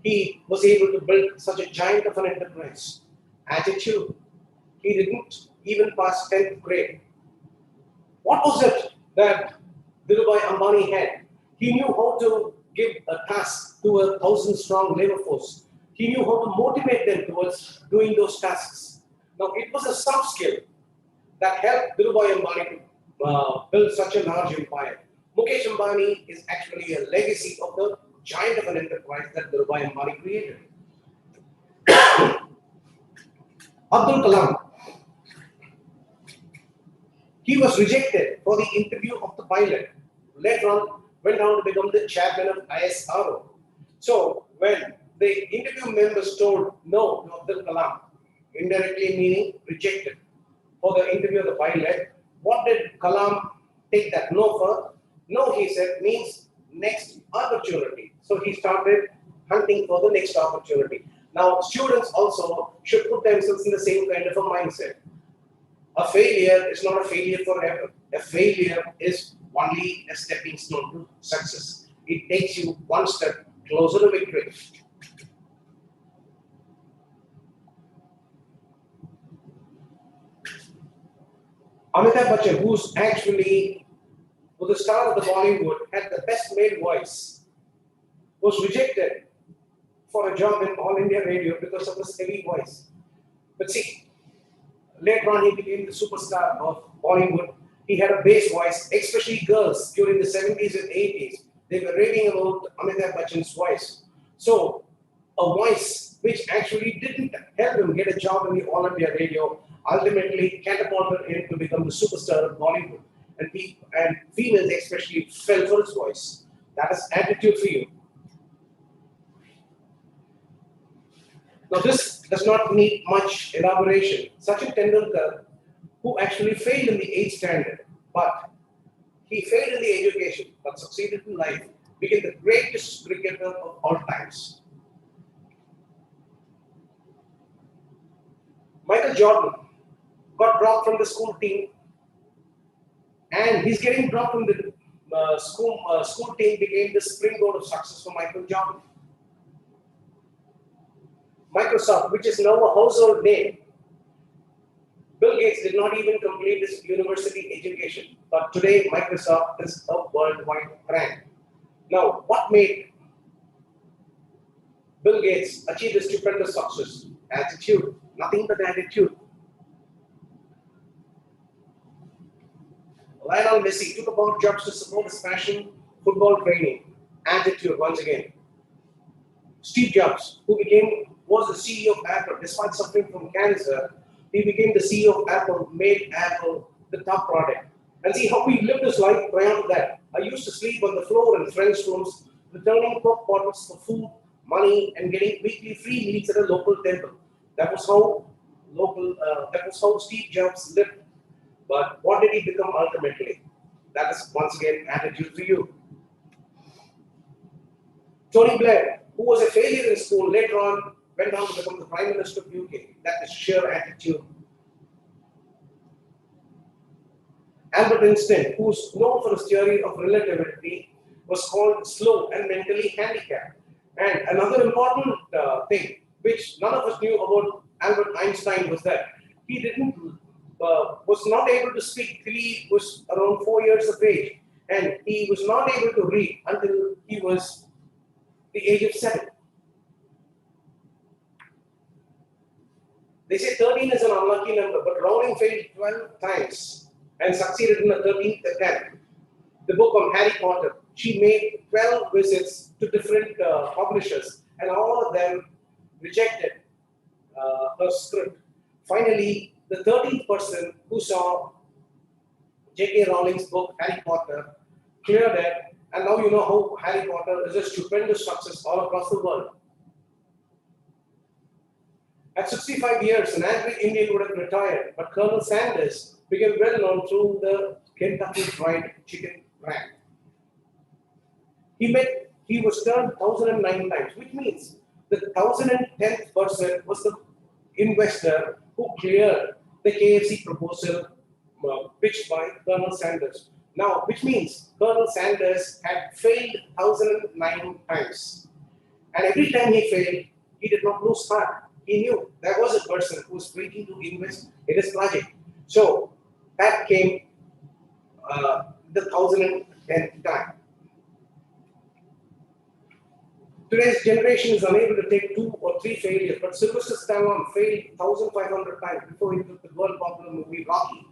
he was able to build such a giant of an enterprise? Attitude. He didn't even pass 10th grade. What was it that Dhirubhai Ambani had? He knew how to give a task to a 1,000-strong labor force. He knew how to motivate them towards doing those tasks. Now, it was a soft skill that helped Dhirubhai Ambani to build such a large empire. Mukesh Ambani is actually a legacy of the giant of an enterprise that Dhirubhai Ambani created. Abdul Kalam, he was rejected for the interview of the pilot. Later on, went on to become the chairman of ISRO. So, when the interview members told no to Abdul Kalam, indirectly meaning rejected for the interview of the pilot, what did Kalam take that no for? No, he said, means next opportunity. So he started hunting for the next opportunity. Now, students also should put themselves in the same kind of a mindset. A failure is not a failure forever. A failure is only a stepping stone to success. It takes you one step closer to victory. Amitabh Bachchan, who's actually was the star of the Bollywood, had the best male voice, was rejected for a job in All India Radio because of his heavy voice. But see, later on he became the superstar of Bollywood. He had a bass voice, especially girls during the 70s and 80s. They were raving about Amitabh Bachchan's voice. So, a voice which actually didn't help him get a job in the All India Radio ultimately catapulted him to become the superstar of Bollywood. And females especially fell for his voice. That is attitude for you. Now, this does not need much elaboration. Sachin Tendulkar, who actually failed in the 8th standard, but he failed in the education, but succeeded in life, became the greatest cricketer of all times. Michael Jordan got dropped from the school team, and he's getting dropped from the school team became the springboard of success for Michael Jordan. Microsoft, which is now a household name, Bill Gates did not even complete his university education, but today Microsoft is a worldwide brand. Now, what made Bill Gates achieve this stupendous success? Attitude, nothing but attitude. Lionel Messi took about jobs to support his passion, football training, attitude once again. Steve Jobs, who was the CEO of Apple, despite suffering from cancer, he became the CEO of Apple, made Apple the top product. And see how he lived his life prior to that. I used to sleep on the floor in friends' rooms, returning Coke bottles for food, money, and getting weekly free meals at a local temple. That was how Steve Jobs lived. But what did he become ultimately? That is once again attitude for you. Tony Blair, who was a failure in school, later on went on to become the Prime Minister of UK. That is sheer attitude. Albert Einstein, who's known for his theory of relativity, was called slow and mentally handicapped. And another important thing, which none of us knew about Albert Einstein, was that he was not able to speak till he was around 4 years of age, and he was not able to read until he was the age of 7. They say 13 is an unlucky number, but Rowling failed 12 times and succeeded in the 13th attempt. The book on Harry Potter, she made 12 visits to different publishers, and all of them rejected her script. Finally, the 13th person who saw J.K. Rowling's book, Harry Potter, cleared it, and now you know how Harry Potter is a stupendous success all across the world. At 65 years, an angry Indian would have retired, but Colonel Sanders became well known through the Kentucky Fried Chicken brand. He was turned 1,009 times, which means the 1,010th person was the investor who cleared the KFC proposal pitched by Colonel Sanders. Now, which means Colonel Sanders had failed 1,009 times. And every time he failed, he did not lose heart. He knew there was a person who was waiting to invest in his project. So that came the 1010th time. Today's generation is unable to take 2 or 3 failures, but Sylvester Stallone failed 1,500 times before he took the world popular movie Rocky.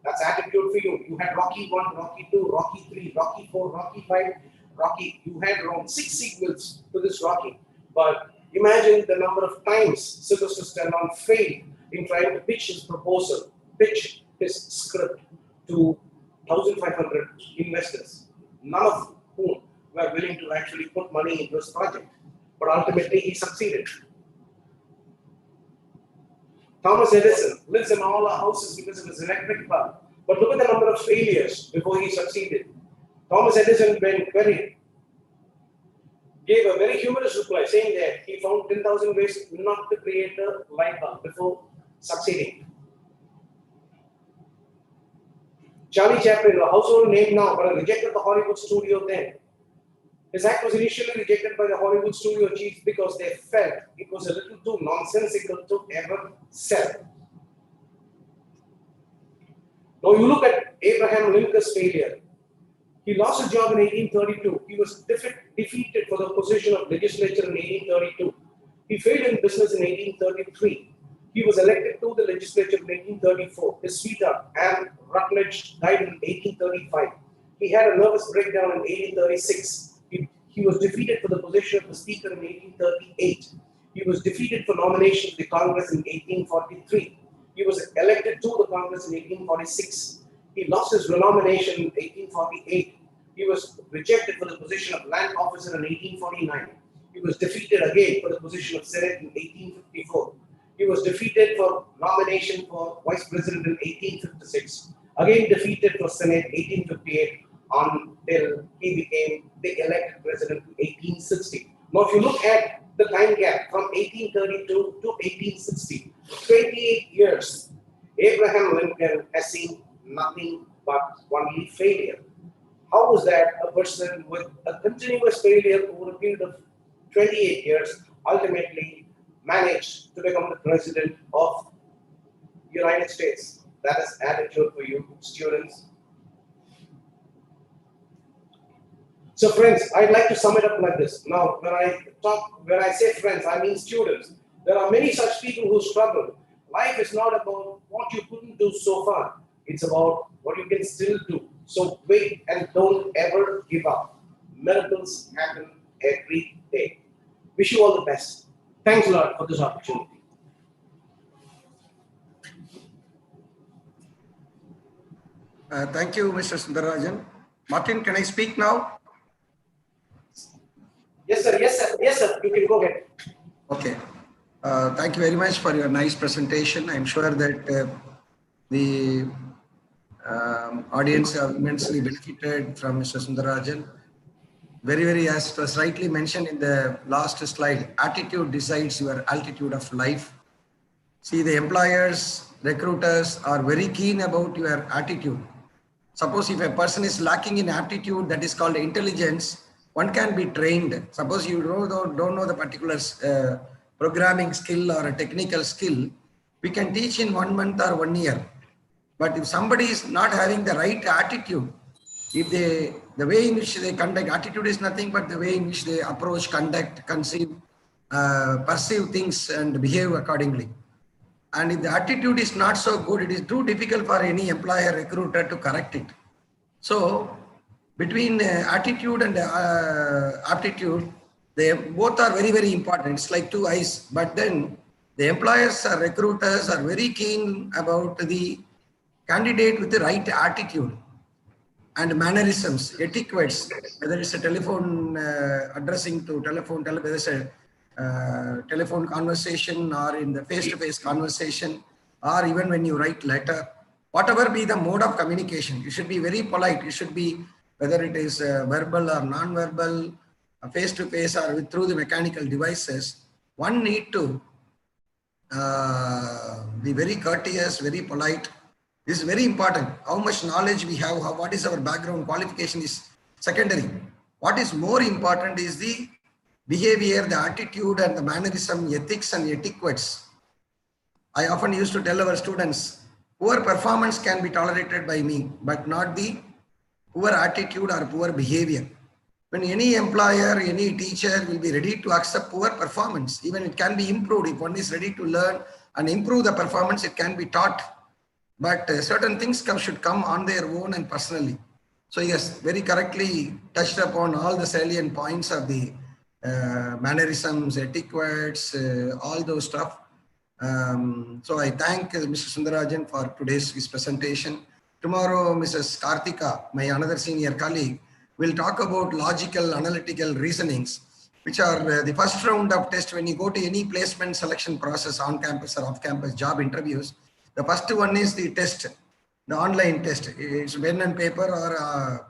That's attitude for you. You had Rocky 1, Rocky 2, Rocky 3, Rocky 4, Rocky 5, Rocky. You had around 6 sequels to this Rocky. But imagine the number of times Sylvester Stallone failed in trying to pitch his proposal, pitch his script to 1,500 investors, none of whom were willing to actually put money into his project. But ultimately, he succeeded. Thomas Edison lives in all our houses because of his electric bulb. But look at the number of failures before he succeeded. Thomas Edison, when queried, gave a very humorous reply saying that he found 10,000 ways not to create a light bulb before succeeding. Charlie Chaplin, a household name now, but rejected the Hollywood studio then. His act was initially rejected by the Hollywood studio chiefs because they felt it was a little too nonsensical to ever sell. Now you look at Abraham Lincoln's failure. He lost his job in 1832. He was defeated for the position of legislature in 1832. He failed in business in 1833. He was elected to the legislature in 1834. His sweetheart, Anne Rutledge, died in 1835. He had a nervous breakdown in 1836. He was defeated for the position of the Speaker in 1838. He was defeated for nomination to the Congress in 1843. He was elected to the Congress in 1846. He lost his renomination in 1848. He was rejected for the position of land officer in 1849. He was defeated again for the position of Senate in 1854. He was defeated for nomination for Vice President in 1856. Again defeated for Senate 1858 until he became the elected president in 1860. Now, if you look at the time gap from 1832 to 1860, 28 years, Abraham Lincoln has seen nothing but only failure. How was that a person with a continuous failure over a period of 28 years ultimately managed to become the president of the United States? That is attitude for you students. So friends, I'd like to sum it up like this. Now, when I say friends, I mean students. There are many such people who struggle. Life is not about what you couldn't do so far. It's about what you can still do. So wait and don't ever give up. Miracles happen every day. Wish you all the best. Thanks a lot for this opportunity. Thank you, Mr. Sundarajan. Martin, can I speak now? Yes, sir. Yes, sir. Yes, sir. You can go ahead. Okay. Thank you very much for your nice presentation. I'm sure that the audience have immensely benefited from Mr. Sundarajan. Very, as was rightly mentioned in the last slide, attitude decides your altitude of life. See, the employers, recruiters are very keen about your attitude. Suppose if a person is lacking in aptitude, that is called intelligence, one can be trained. Suppose you don't know the particular programming skill or a technical skill, we can teach in 1 month or 1 year. But if somebody is not having the right attitude, if the way in which they conduct, attitude is nothing but the way in which they approach, conduct, conceive, perceive things and behave accordingly. And if the attitude is not so good, it is too difficult for any employer, recruiter to correct it. So between attitude and aptitude, they both are very important. It's like two eyes. But then the employers or recruiters are very keen about the candidate with the right attitude and mannerisms, etiquettes, whether it's a telephone addressing to whether it's a telephone conversation or in the face-to-face conversation, or even when you write letter, whatever be the mode of communication, you should be very polite. You should be, whether it is verbal or non-verbal, face-to-face or through the mechanical devices, one need to be very courteous, very polite. This is very important. How much knowledge we have, what is our background, qualification is secondary. What is more important is the behavior, the attitude and the mannerism, ethics and etiquettes. I often used to tell our students, poor performance can be tolerated by me, but not the poor attitude or poor behavior. When any employer, any teacher will be ready to accept poor performance, even it can be improved. If one is ready to learn and improve the performance, it can be taught. But certain things should come on their own and personally. So yes, very correctly touched upon all the salient points of the mannerisms, etiquettes, all those stuff. So I thank Mr. Sundarajan for today's his presentation. Tomorrow, Mrs. Karthika, my another senior colleague, will talk about logical, analytical reasonings, which are the first round of test when you go to any placement selection process on campus or off campus job interviews. The first one is the test, the online test. It's pen and paper or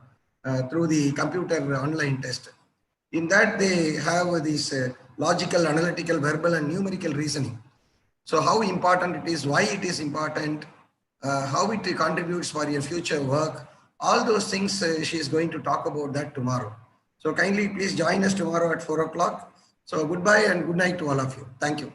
through the computer online test. In that, they have this logical, analytical, verbal, and numerical reasoning. So how important it is, why it is important, how it contributes for your future work, all those things she is going to talk about that tomorrow. So kindly please join us tomorrow at 4 o'clock. So goodbye and good night to all of you. Thank you.